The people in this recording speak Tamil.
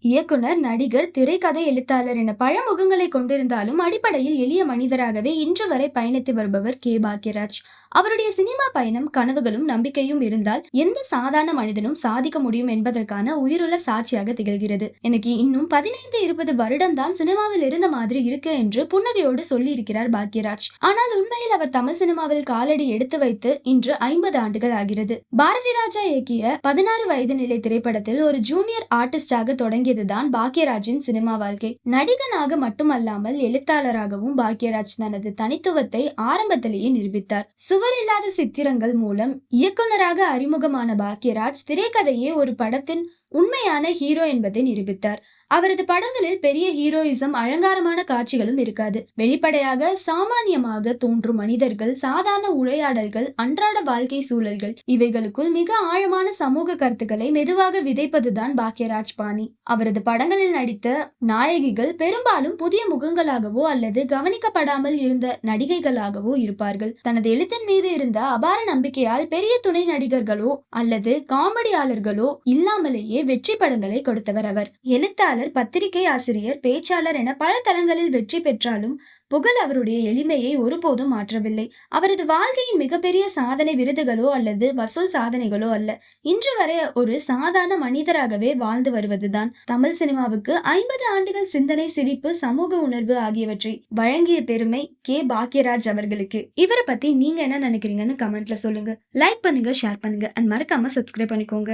இயக்குனர், நடிகர், திரைக்கதை எழுத்தாளர் என பல முகங்களை கொண்டிருந்தாலும் அடிப்படையில் எளிய மனிதராகவே இன்று வரை பயணித்து வருபவர் கே. பாக்யராஜ். அவருடைய சினிமா பயணம், கனவுகளும் நம்பிக்கையும் இருந்தால் எந்த சாதாரண மனிதனும் சாதிக்க முடியும் என்பதற்கான உயிருள்ள சாட்சியாக திகழ்கிறது. எனக்கு இன்னும் 15-20 வருடம் தான் சினிமாவில் இருந்த மாதிரி இருக்கு என்று புன்னகையோடு சொல்லி இருக்கிறார் பாக்யராஜ். ஆனால் உண்மையில் அவர் தமிழ் சினிமாவில் காலடி எடுத்து வைத்து இன்று 50 ஆண்டுகள் ஆகிறது. பாரதி ராஜா இயக்கிய 16 வயது நிலை திரைப்படத்தில் ஒரு ஜூனியர் ஆர்டிஸ்டாக தொடங்கியதுதான் பாக்யராஜின் சினிமா வாழ்க்கை. நடிகனாக மட்டுமல்லாமல் எழுத்தாளராகவும் பாக்யராஜ் தனது தனித்துவத்தை ஆரம்பத்திலேயே நிரூபித்தார். சுவரில்லாத சித்திரங்கள் மூலம் இயக்குனராக அறிமுகமான பாக்யராஜ் திரைக்கதையே ஒரு படத்தின் உண்மையான ஹீரோ என்பதை நிரூபித்தார். அவரது படங்களில் பெரிய ஹீரோயிசம், அலங்காரமான காட்சிகளும் இருக்காது. வெளிப்படையாக சாமானியமாக தோன்றும் மனிதர்கள், சாதாரண உரையாடல்கள், அன்றாட வாழ்க்கை சூழல்கள், இவைகளுக்குள் மிக ஆழமான சமூக கருத்துக்களை மெதுவாக விதைப்பதுதான் பாக்யராஜ் பாணி. அவரது படங்களில் நடித்த நாயகிகள் பெரும்பாலும் புதிய முகங்களாகவோ அல்லது கவனிக்கப்படாமல் இருந்த நடிகைகளாகவோ இருப்பார்கள். தனது எழுத்தின் மீது இருந்த அபார நம்பிக்கையால் பெரிய துணை நடிகர்களோ அல்லது காமெடியாளர்களோ இல்லாமலேயே வெற்றி படங்களை கொடுத்தவர் அவர். எழுத்தாளர், பத்திரிகை ஆசிரியர், பேச்சாளர் என பல தளங்களில் வெற்றி பெற்றாலும் புகழ் அவருடைய எளிமையை ஒருபோதும் மாற்றவில்லை. அவரது வாழ்க்கையின் மிகப்பெரிய சாதனை விருதுகளோ அல்லது வசூல் சாதனைகளோ அல்ல, இன்று வரை ஒரு சாதாரண மனிதராகவே வாழ்ந்து வருவதுதான். தமிழ் சினிமாவுக்கு 50 ஆண்டுகள் சிந்தனை, சிரிப்பு, சமூக உணர்வு ஆகியவற்றை வழங்கிய பெருமை கே. பாக்யராஜ் அவர்களுக்கு. இவரை பத்தி நீங்க என்ன நினைக்கிறீங்கன்னு கமெண்ட்ல சொல்லுங்க. லைக் பண்ணுங்க, ஷேர் பண்ணுங்க அண்ட் மறக்காம சப்ஸ்கிரைப் பண்ணிக்கோங்க.